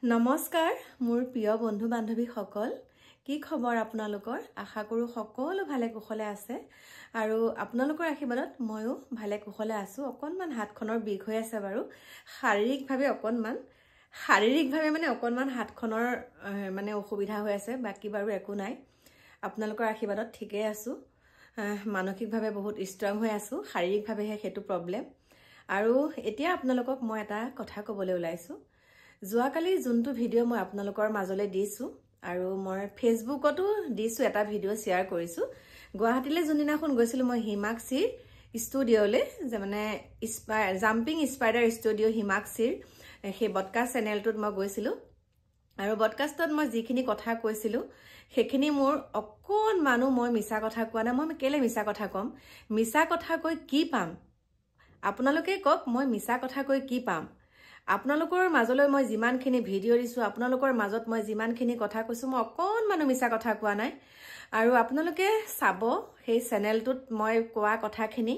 নমস্কাৰ মোৰ প্ৰিয় বন্ধু বান্ধৱীসকল কি খবৰ আপোনালোকৰ আশা কৰো সকলো ভালে কুশলে আছে আৰু আপোনালোকৰ আশীৰ্বাদত ময়ো ভালে কুশলে আছো অকনমান হাতখনৰ বিষ হৈ আছে বাৰু শাৰীৰিকভাৱে অকনমান হাতখনৰ মানে অসুবিধা হৈ আছে বাকি বাৰু একো নাই আপোনালোকৰ আশীৰ্বাদত ঠিকই আছো মানসিকভাৱে বহুত ষ্ট্ৰং হৈ আছো শাৰীৰিকভাৱেহে হেতু প্ৰবলেম আৰু এতিয়া আপোনালোকক মই এটা কথা ক'বলৈ ওলাইছো যোৱাকালি যোনটো ভিডিঅ' মই আপোনালোকৰ মাজলৈ দিছো আৰু মই ফেচবুকতো দিছো এটা ভিডিঅ' শ্বেয়াৰ কৰিছো গুৱাহাটীলৈ যোনদিনাখন গৈছিলো মই হিমাক্ষীৰ ষ্টুডিঅ'লৈ যে মানে জাম্পিং স্পাইডাৰ ষ্টুডিঅ' হিমাক্ষীৰ সেই পডকাষ্ট চেনেলটোত মই গৈছিলো আৰু পডকাষ্টত মই যিখিনি কথা কৈছিলো সেইখিনি মোৰ অকণমানো মই মিছা কথা কোৱা নাই মই কেলে মিছা কথা কম মিছা কথা কৈ কি পাম আপোনালোকে কওক মই মিছা কথা কৈ কি পাম আপোনালোকৰ মাজলৈ মই যিমানখিনি ভিডিঅ' দিছো আপোনালোকৰ মাজত মই যিমানখিনি কথা কৈছো মই অকণমানো মিছা কথা কোৱা নাই আৰু আপোনালোকে চাব সেই চেনেলটোত মই কোৱা কথাখিনি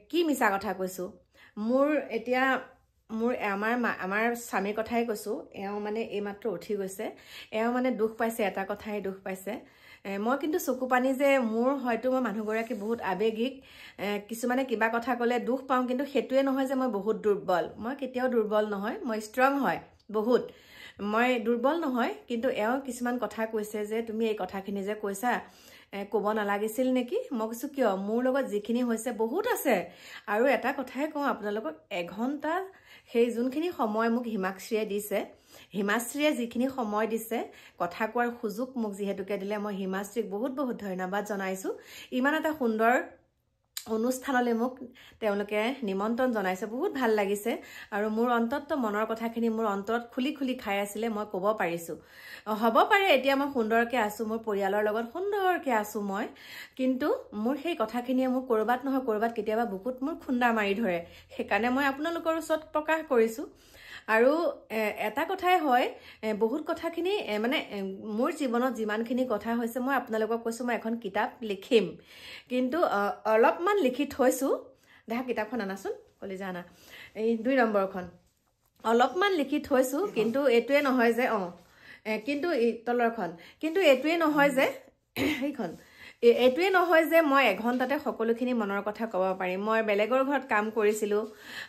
কি মিছা কথা কৈছো মোৰ এতিয়া মোৰ আমাৰ স্বামীৰ কথাই কৈছো এওঁ মানে এইমাত্ৰ উঠি গৈছে এওঁ মানে দুখ পাইছে এটা কথাই দুখ পাইছে মই কিন্তু চকু পানী যে মোৰ হয়তো মই মানুহগৰাকী বহুত আবেগিক কিছুমানে কিবা কথা ক'লে দুখ পাওঁ কিন্তু হেতুৱে নহয় যে মই বহুত দুৰ্বল মই কেতিয়াও দুৰ্বল নহয় মই ষ্ট্ৰং হয় বহুত মই দুৰ্বল নহয় কিন্তু এওঁ কিছুমান কথা কৈছে যে তুমি এই কথাখিনি যে কৈছা ক'ব নালাগিছিল নেকি মই কৈছো কিয় মোৰ লগত যিখিনি হৈছে বহুত আছে আৰু এটা কথাই কওঁ আপোনালোকক এঘণ্টা সেই যোনখিনি সময় মোক হিমাক্ষীয়ে দিছে হিমাশ্ৰীয়ে যিখিনি সময় দিছে কথা কোৱাৰ সুযোগ মোক যিহেতুকে দিলে মই হিমাশ্ৰীক বহুত বহুত ধন্যবাদ জনাইছো ইমান এটা সুন্দৰ অনুষ্ঠানলৈ মোক তেওঁলোকে নিমন্ত্ৰণ জনাইছে বহুত ভাল লাগিছে আৰু মোৰ অন্তত মনৰ কথাখিনি মোৰ অন্তৰত খুলি খুলি খাই আছিলে মই ক'ব পাৰিছো হ'ব পাৰে এতিয়া মই সুন্দৰকে আছো মোৰ পৰিয়ালৰ লগত সুন্দৰকে আছো মই কিন্তু মোৰ সেই কথাখিনিয়ে মোক কৰবাত নহয় কৰবাত কেতিয়াবা বুকুত মোৰ খুন্দা মাৰি ধৰে সেইকাৰণে মই আপোনালোকৰ ওচৰত প্ৰকাশ কৰিছো আৰু এটা কথাই হয় বহুত কথাখিনি মানে মোৰ জীৱনত যিমানখিনি কথা হৈছে মই আপোনালোকক কৈছো মই এখন কিতাপ লিখিম কিন্তু অলপমান লিখি থৈছো দেখা কিতাপখন আনাচোন কলিজা আনা এই 2 নম্বৰখন অলপমান লিখি থৈছো কিন্তু এটোৱে নহয় যে কিন্তু তলৰখন কিন্তু এটোৱে নহয় যে এইখন এটোৱে নহয় যে মই এঘণ্টাতে সকলোখিনি মনৰ কথা ক'ব পাৰিম মই বেলেগৰ ঘৰত কাম কৰিছিলো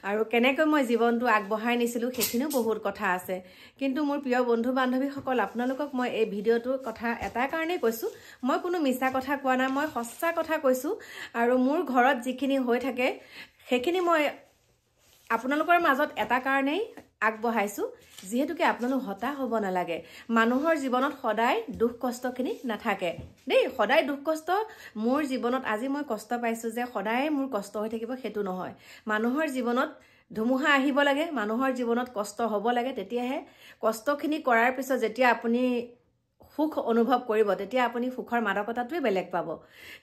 আৰু কেনেকৈ মই জীৱনটো আগবঢ়াই নিছিলো সেইখিনিও বহুত কথা আছে কিন্তু মোৰ প্ৰিয় বন্ধু বান্ধৱীসকল আপোনালোকক মই এই ভিডিঅ'টোৰ কথা এটা কাৰণেই কৈছো মই কোনো মিছা কথা কোৱা নাই মই সঁচা কথা কৈছো আৰু মোৰ ঘৰত যিখিনি হৈ থাকে সেইখিনি মই আপোনালোকৰ মাজত এটা কাৰণেই আগবঢ়াইছো যেহেতুকে আপোনালোক হতাশ হ'ব নালাগে মানুহৰ জীৱনত সদায় দুখ কষ্টখিনি নাথাকে দেই সদায় দুখ কষ্ট মোৰ জীৱনত আজি মই কষ্ট পাইছো যে সদায় মোৰ কষ্ট হৈ থাকিব হেতু নহয় মানুহৰ জীৱনত ধুমুহা আহিব লাগে মানুহৰ জীৱনত কষ্ট হ'ব লাগে তেতিয়াহে কষ্টখিনি কৰাৰ পিছত যেতিয়া আপুনি সুখ অনুভৱ কৰিব তেতিয়া আপুনি সুখৰ মাদকতাটোৱে বেলেগ পাব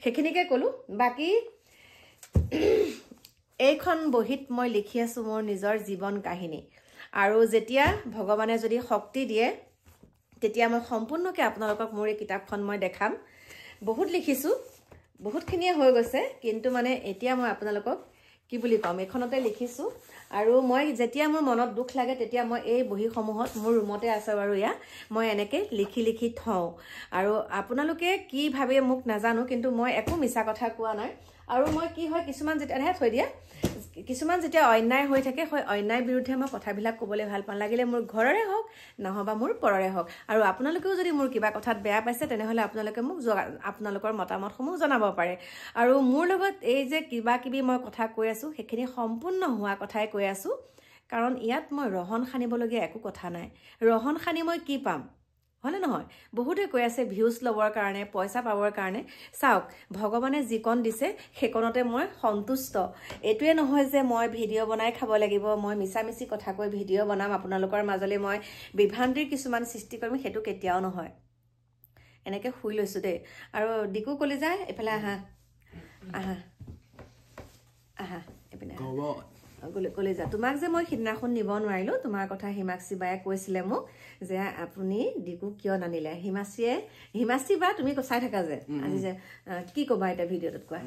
সেইখিনিকে ক'লো বাকি এইখন বহিত মই লিখি আছো মোৰ নিজৰ জীৱন কাহিনী আৰু যেতিয়া ভগৱানে যদি শক্তি দিয়ে তেতিয়া মই সম্পূৰ্ণকৈ আপোনালোকক মোৰ এই কিতাপখন মই দেখাম বহুত লিখিছো বহুতখিনিয়ে হৈ গৈছে কিন্তু মানে এতিয়া মই আপোনালোকক কি বুলি কম এখনতে লিখিছো আৰু মই যেতিয়া মোৰ মনত দুখ লাগে তেতিয়া মই এই বহিসমূহত মোৰ ৰুমতে আছে বাৰু ইয়া মই এনেকৈ লিখি লিখি থওঁ আৰু আপোনালোকে কি ভাবে মোক নাজানো কিন্তু মই একো মিছা কথা কোৱা নাই আৰু মই কি হয় কিছুমান যেতিয়া থৈ দিয়া কিছুমান যেতিয়া অন্যায় হৈ থাকে হয় অন্যায় বিৰুদ্ধে মই কথাবিলাক ক'বলৈ ভাল পাওঁ লাগিলে মোৰ ঘৰৰে হওক নহবা মোৰ পৰৰে হওক আৰু আপোনালোকেও যদি মোৰ কিবা কথাত বেয়া পাইছে তেনেহলে আপোনালোকে মোক আপোনালোকৰ মতামতসমূহ জনাব পাৰে আৰু মোৰ লগত এই যে কিবা কিবি মই কথা কৈ আছো সেইখিনি সম্পূৰ্ণ হোৱা কথাই কৈ আছো কাৰণ ইয়াত মই ৰহন খানিবলগীয়া একো কথা নাই ৰহন খানি মই কি পাম হলে নহয় বহুতে কৈ আছে ভিউজ লবৰ কাৰণে পইচা পাবৰ কাৰণে চাওক ভগৱানে যিকণ দিছে সেইকণতে মই সন্তুষ্ট এটোৱে নহয় যে মই ভিডিঅ' বনাই খাব লাগিব মই মিছামিছি কথা কৈ ভিডিঅ' বনাম আপোনালোকৰ মাজলৈ মই বিভ্ৰান্তিৰ কিছুমান সৃষ্টি কৰিম হেতু কেতিয়াও নহয় এনেকৈ শুই লৈছো দেই আৰু ডিকু কলি যায় এফালে আহা আহা আহা এপিনে কলে যা তোমাক যে মই সিদিনাখন নিব নোৱাৰিলো তোমাৰ কথা হিমাক্ষী বায়ে কৈছিলে মোক যে আপুনি ডিকু কিয় নানিলে হিমাক্ষী বা তুমি চাই থাকা যে আজি যে কি কবা এটা ভিডিঅ'টোত কোৱা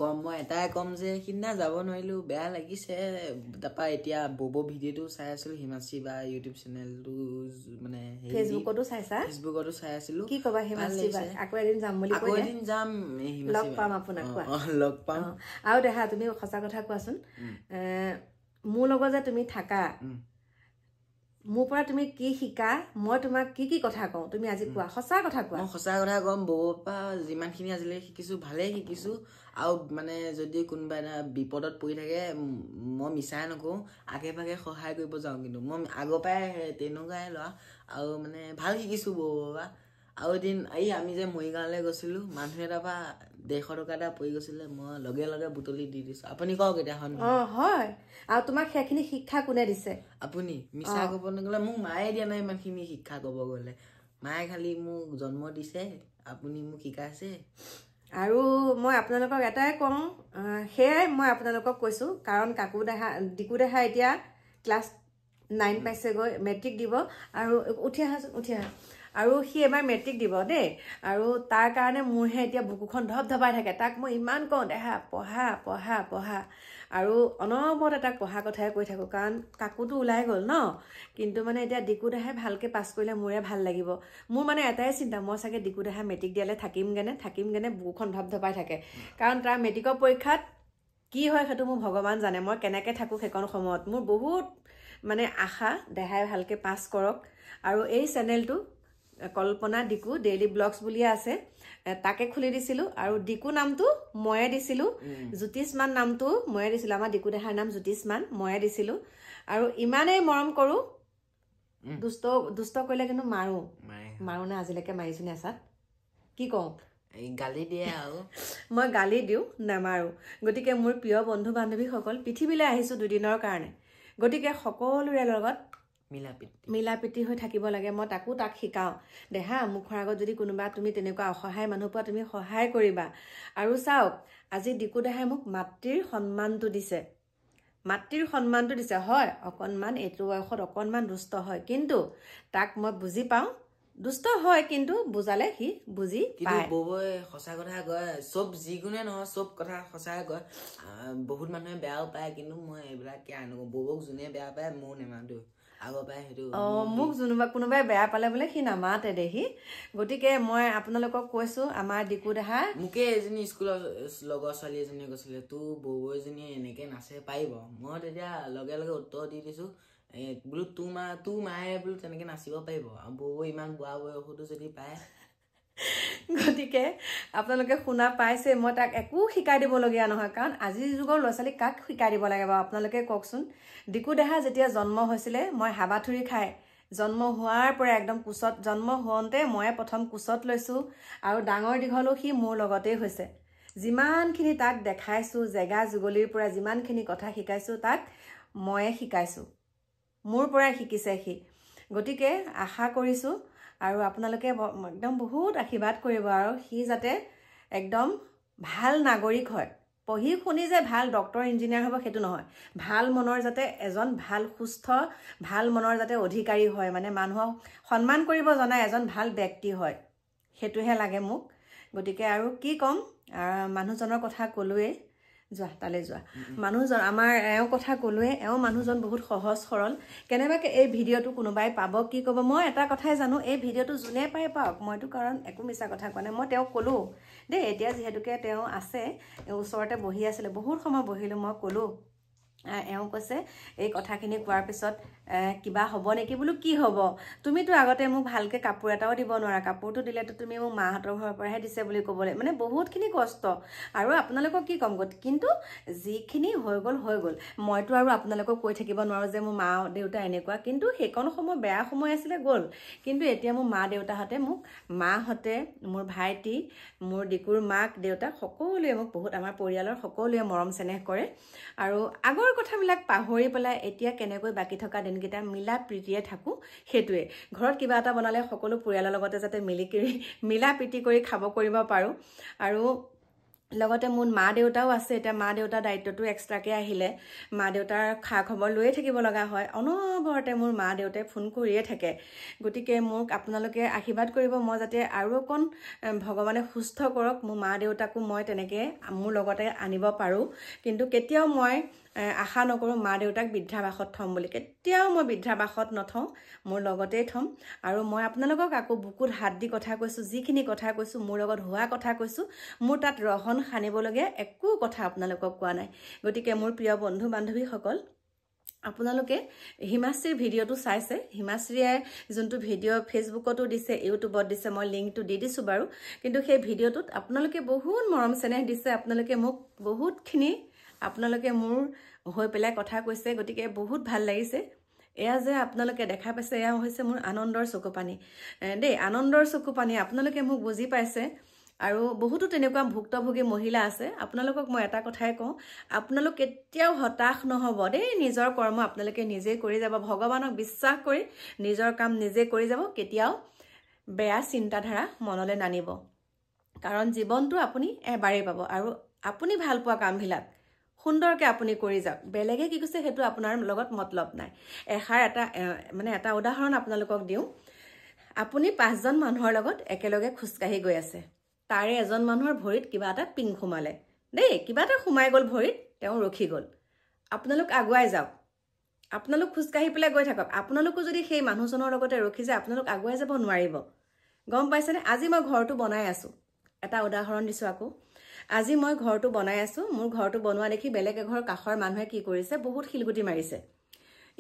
কম মই এটাই কম যে সিদিনা যাব নোৱাৰিলো বেয়া লাগিছে তাৰপা এতিয়া ববো ভিডিঅ'টো চাই আছিলো হিমাক্ষী বা ইউটিউব চেনেলটো ফেচবুকতো চাইছা ফেচবুকতো চাই আছিলো কি কবা হিমাশ্ৰী বা আকৌ এদিন যাম বুলি আকৌ এদিন যাম লগ পাম আপোনাক কোৱা লগ পাম আৰু দেখা তুমি সঁচা কথা কোৱাচোন মোৰ লগত যে তুমি থাকা মোৰ পৰা তুমি কি শিকা মই তোমাক কি কথা কওঁ তুমি আজি কোৱা সঁচা কথা কোৱা মই সঁচা কথা কম বৌৰ পৰা যিমানখিনি আজিলৈকে শিকিছো ভালেই শিকিছো আৰু মানে যদি কোনোবা এটা বিপদত পৰি থাকে মই মিছাই নকওঁ আগে ভাগে সহায় কৰিব যাওঁ কিন্তু মই আগৰ পৰাই তেনেকুৱাই লোৱা আৰু মানে ভাল শিকিছো বৌৰ পৰা আৰু এদিন এই আমি যে মৰিগাঁৱলৈ গৈছিলো মানুহ এটাৰ পৰা 150 টকা এটা পৰি গৈছিলে মই লগে লগে বুটলি দি দিছো আপুনি কওক এতিয়া হয় আৰু তোমাক সেইখিনি শিক্ষা কোনে দিছে আপুনি মিছা ক'ব নগ'লে মোক মায়ে দিয়া নাই ইমানখিনি শিক্ষা ক'ব গ'লে মায়ে খালি মোক জন্ম দিছে আপুনি মোক শিকাইছে আৰু মই আপোনালোকক এটাই কওঁ সেয়াই মই আপোনালোকক কৈছোঁ কাৰণ ডিকু দেহা এতিয়া ক্লাছ 9 পাইছেগৈ মেট্ৰিক দিব আৰু উঠি আহা আৰু সি এবাৰ মেট্ৰিক দিব দেই আৰু তাৰ কাৰণে মোৰহে এতিয়া বুকুখন ধপধপাই থাকে তাক মই ইমান কওঁ দেহা পঢ়া পঢ়া পঢ়া আৰু অনবৰত এটা পঢ়া কথাই কৈ থাকোঁ কাৰণ কাকুটো ওলাই গ'ল ন কিন্তু মানে এতিয়া ডিকু দেহাই ভালকৈ পাছ কৰিলে মোৰে ভাল লাগিব মোৰ মানে এটাই চিন্তা মই চাগে ডিকু দেহা মেট্ৰিক দিয়ালে থাকিমগেনে বুকুখন ধপধপাই থাকে কাৰণ তাৰ মেট্ৰিকৰ পৰীক্ষাত কি হয় সেইটো মোৰ ভগৱান জানে মই কেনেকৈ থাকোঁ সেইকণ সময়ত মোৰ বহুত মানে আশা দেহাই ভালকৈ পাছ কৰক আৰু এই চেনেলটো কল্পনা ডিকু ডেইলি ব্লগছ বুলিয়ে আছে তাকে খুলি দিছিলোঁ আৰু ডিকু নামটো ময়ে দিছিলোঁ জ্যোতিষমান নামটো ময়ে দিছিলোঁ আমাৰ ডিকু দেহাৰ নাম জ্যোতিষমান ময়ে দিছিলোঁ আৰু ইমানেই মৰম কৰোঁ দুষ্ট কৰিলে কিন্তু মাৰো নে আজিলৈকে মাৰিছোঁ নে এচাত কি কওঁ গালি দিয়ে আৰু মই গালি দিওঁ নামাৰো গতিকে মোৰ প্ৰিয় বন্ধু বান্ধৱীসকল পৃথিৱীলৈ আহিছোঁ দুদিনৰ কাৰণে গতিকে সকলোৰে লগত মিলা প্ৰীতি হৈ থাকিব লাগে মই তাক শিকাওঁ দেহা মুখৰ আগত যদি কোনোবা তুমি তেনেকুৱা অসহায় মানুহ পোৱা তুমি সহায় কৰিবা আৰু চাওক আজি ডিকু দেহাই মোক মাতৃৰ সন্মানটো দিছে হয় অকণমান এইটো বয়সত অকণমান দুষ্ট হয় কিন্তু তাক মই বুজি পাওঁ দুষ্ট হয় কিন্তু বুজালে সি বুজি পায় বৌৱে সঁচা কথা কয় চব যিকোনে নহয় চব কথা সঁচাই কয় বহুত মানুহে বেয়াও পায় কিন্তু মই এইবিলাক কেয়াৰ নকৰোঁ বৌক যোনে বেয়া পায় ময়ো নেমাতো আগৰ পৰাই সেইটো মোক কোনোবাই বেয়া পালে বোলে সি নামাতে দেহি গতিকে মই আপোনালোকক কৈছোঁ আমাৰ ডিকু দেহা মোকে এজনী স্কুলৰ লগৰ ছোৱালী এজনীয়ে কৈছিলে তোৰ বৌ এজনীয়ে এনেকে নাচে পাৰিব মই তেতিয়া লগে লগে উত্তৰ দি দিছোঁ বোলো তোৰ মায়ে বোলো তেনেকে নাচিব পাৰিব আৰু বৌ ইমান বুঢ়া বয়সতো যদি পায় গতিকে আপোনালোকে শুনা পাইছে মই তাক একো শিকাই দিবলগীয়া নহয় কাৰণ আজিৰ যুগৰ ল'ৰা ছোৱালীক কাক শিকাই দিব লাগে বাৰু আপোনালোকে কওকচোন ডিকু দেহা যেতিয়া জন্ম হৈছিলে মই হাবাথুৰি খাই জন্ম হোৱাৰ পৰা একদম কোচত জন্ম হওঁতে ময়ে প্ৰথম কোচত লৈছোঁ আৰু ডাঙৰ দীঘলো সি মোৰ লগতেই হৈছে যিমানখিনি তাক দেখাইছোঁ জেগা যুগলিৰ পৰা যিমানখিনি কথা শিকাইছোঁ তাক ময়ে শিকাইছোঁ মোৰ পৰাই শিকিছে সি গতিকে আশা কৰিছোঁ আৰু আপোনালোকে একদম বহুত আশীৰ্বাদ কৰিব আৰু সি যাতে একদম ভাল নাগৰিক হয় পঢ়ি শুনি যে ভাল ডক্টৰ ইঞ্জিনিয়াৰ হ'ব সেইটো নহয় ভাল মনৰ যাতে এজন ভাল সুস্থ ভাল মনৰ যাতে অধিকাৰী হয় মানে মানুহক সন্মান কৰিব জনা এজন ভাল ব্যক্তি হয় সেইটোহে লাগে মোক গতিকে আৰু কি ক'ম মানুহজনৰ কথা ক'লোৱেই যোৱা তালৈ যোৱা মানুহজন আমাৰ এওঁ কথা ক'লোৱে এওঁ মানুহজন বহুত সহজ সৰল কেনেবাকৈ এই ভিডিঅ'টো কোনোবাই পাব কি ক'ব মই এটা কথাই জানো এই ভিডিঅ'টো যোনে পাই পাওক মইতো কাৰণ একো মিছা কথা কোৱা নাই মই তেওঁক ক'লোঁ দেই এতিয়া যিহেতুকে তেওঁ আছে ওচৰতে বহি আছিলে বহুত সময় বহিলোঁ মই ক'লোঁ এওঁ কৈছে এই কথাখিনি কোৱাৰ পিছত কিবা হ'ব নেকি বোলো কি হ'ব তুমিতো আগতে মোক ভালকৈ কাপোৰ এটাও দিব নোৱাৰা কাপোৰটো দিলেতো তুমি মোক মাহঁতৰ ঘৰৰ পৰাহে দিছে বুলি ক'বলৈ মানে বহুতখিনি কষ্ট আৰু আপোনালোকক কি ক'ম কিন্তু যিখিনি হৈ গ'ল মইতো আৰু আপোনালোকক কৈ থাকিব নোৱাৰোঁ যে মোৰ মা দেউতা এনেকুৱা কিন্তু সেইকণ সময় বেয়া সময় আছিলে গ'ল কিন্তু এতিয়া মোৰ মা দেউতাহঁতে মোক মাহঁতে মোৰ ভাইটি মোৰ ডিকুৰ মাক দেউতাক সকলোৱে মোক বহুত আমাৰ পৰিয়ালৰ সকলোৱে মৰম চেনেহ কৰে আৰু আগৰ কথাবিলাক পাহৰি পেলাই এতিয়া কেনেকৈ বাকী থকা দিনকেইটা মিলা প্ৰীতিয়ে থাকোঁ সেইটোৱে ঘৰত কিবা এটা বনালে সকলো পৰিয়ালৰ লগতে যাতে মিলা প্ৰীতি কৰি খাব কৰিব পাৰোঁ আৰু লগতে মোৰ মা দেউতাও আছে এতিয়া মা দেউতাৰ দায়িত্বটো এক্সট্ৰাকৈ আহিলে মা দেউতাৰ খা খবৰ লৈয়ে থাকিব লগা হয় অনবৰতে মোৰ মা দেউতাই ফোন কৰিয়ে থাকে গতিকে মোক আপোনালোকে আশীৰ্বাদ কৰিব মই যাতে আৰু অকণ ভগৱানে সুস্থ কৰক মোৰ মা দেউতাকো মই তেনেকৈ মোৰ লগতে আনিব পাৰোঁ কিন্তু কেতিয়াও মই আশা নকৰোঁ মা দেউতাক বৃদ্ধাবাসত থ'ম বুলি। কেতিয়াও মই বৃদ্ধাবাসত নথওঁ, মোৰ লগতেই থ'ম। আৰু মই আপোনালোকক আকৌ বুকুত হাত দি কথা কৈছোঁ, যিখিনি কথা কৈছোঁ মোৰ লগত হোৱা কথা কৈছোঁ, মোৰ তাত ৰহণ সানিবলগীয়া একো কথা আপোনালোকক কোৱা নাই। গতিকে মোৰ প্ৰিয় বন্ধু বান্ধৱীসকল, আপোনালোকে হিমাশ্ৰীৰ ভিডিঅ'টো চাইছে। হিমাশ্ৰীয়ে যোনটো ভিডিঅ' ফেচবুকতো দিছে, ইউটিউবত দিছে, মই লিংকটো দি দিছোঁ বাৰু। কিন্তু সেই ভিডিঅ'টোত আপোনালোকে বহুত মৰম চেনেহ দিছে, আপোনালোকে মোক বহুতখিনি আপোনালোকে মোৰ হৈ পেলাই কথা কৈছে। গতিকে বহুত ভাল লাগিছে। এয়া যে আপোনালোকে দেখা পাইছে, এয়া হৈছে মোৰ আনন্দৰ চকুপানী দেই, আনন্দৰ চকুপানী। আপোনালোকে মোক বুজি পাইছে। আৰু বহুতো তেনেকুৱা ভুক্তভোগী মহিলা আছে। আপোনালোকক মই এটা কথাই কওঁ, আপোনালোক কেতিয়াও হতাশ নহ'ব দেই। নিজৰ কৰ্ম আপোনালোকে নিজেই কৰি যাব, ভগৱানক বিশ্বাস কৰি নিজৰ কাম নিজে কৰি যাব। কেতিয়াও বেয়া চিন্তাধাৰা মনলৈ নানিব, কাৰণ জীৱনটো আপুনি এবাৰেই পাব। আৰু আপুনি ভাল পোৱা কামবিলাক সুন্দৰকৈ আপুনি কৰি যাওক। বেলেগে কি কৈছে সেইটো আপোনাৰ লগত মতলব নাই। এটা উদাহৰণ আপোনালোকক দিওঁ। আপুনি 5জন মানুহৰ লগত একেলগে খোজকাঢ়ি গৈ আছে, তাৰে এজন মানুহৰ ভৰিত কিবা এটা পিং সোমালে দেই, কিবা এটা সোমাই গ'ল ভৰিত, তেওঁ ৰখি গ'ল। আপোনালোক আগুৱাই যাওক, আপোনালোক খোজকাঢ়ি পেলাই গৈ থাকক। আপোনালোকো যদি সেই মানুহজনৰ লগতে ৰখি যায়, আপোনালোক আগুৱাই যাব নোৱাৰিব। গম পাইছেনে? আজি মই ঘৰটো বনাই আছোঁ, এটা উদাহৰণ দিছোঁ আকৌ। আজি মই ঘৰটো বনাই আছোঁ। মোৰ ঘৰটো বনোৱা দেখি বেলেগ এঘৰ কাষৰ মানুহে কি কৰিছে, বহুত শিলগুটি মাৰিছে।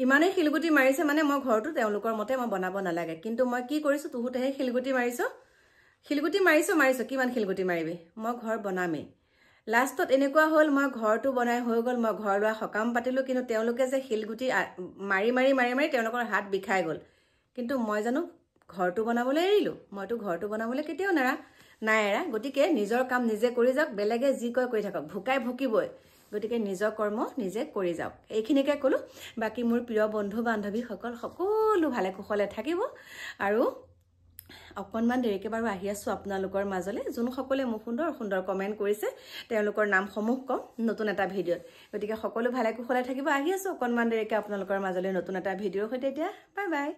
ইমানেই শিলগুটি মাৰিছে মানে মই ঘৰটো তেওঁলোকৰ মতে মই বনাব নালাগে। কিন্তু মই কি কৰিছোঁ, তুহুতেহে শিলগুটি মাৰিছোঁ, কিমান শিলগুটি মাৰিবি, মই ঘৰ বনামেই। লাষ্টত এনেকুৱা হ'ল, মই ঘৰটো বনাই হৈ গ'ল, মই ঘৰ লোৱা সকাম পাতিলোঁ, কিন্তু তেওঁলোকে যে শিলগুটি মাৰি মাৰি মাৰি মাৰি তেওঁলোকৰ হাত বিষাই গ'ল। কিন্তু মই জানো ঘৰটো বনাবলৈ এৰিলোঁ? মইতো ঘৰটো বনাবলৈ কেতিয়াও নাই এৰা। গতিকে নিজৰ কাম নিজে কৰি যাওক, বেলেগে যি কয় কৰি থাকক, ভুকাই ভুকিবই। গতিকে নিজৰ কৰ্ম নিজে কৰি যাওক। এইখিনিকে ক'লোঁ। বাকী মোৰ প্ৰিয় বন্ধু বান্ধৱীসকল সকলো ভালে কুশলে থাকিব। আৰু অকণমান দেৰিকৈ বাৰু আহি আছোঁ আপোনালোকৰ মাজলৈ। যোনসকলে মোক সুন্দৰ সুন্দৰ কমেণ্ট কৰিছে তেওঁলোকৰ নামসমূহ ক'ম নতুন এটা ভিডিঅ'ত। গতিকে সকলো ভালে কুশলে থাকিব। আহি আছোঁ অকণমান দেৰিকৈ আপোনালোকৰ মাজলৈ নতুন এটা ভিডিঅ'ৰ সৈতে। এতিয়া বাই বাই।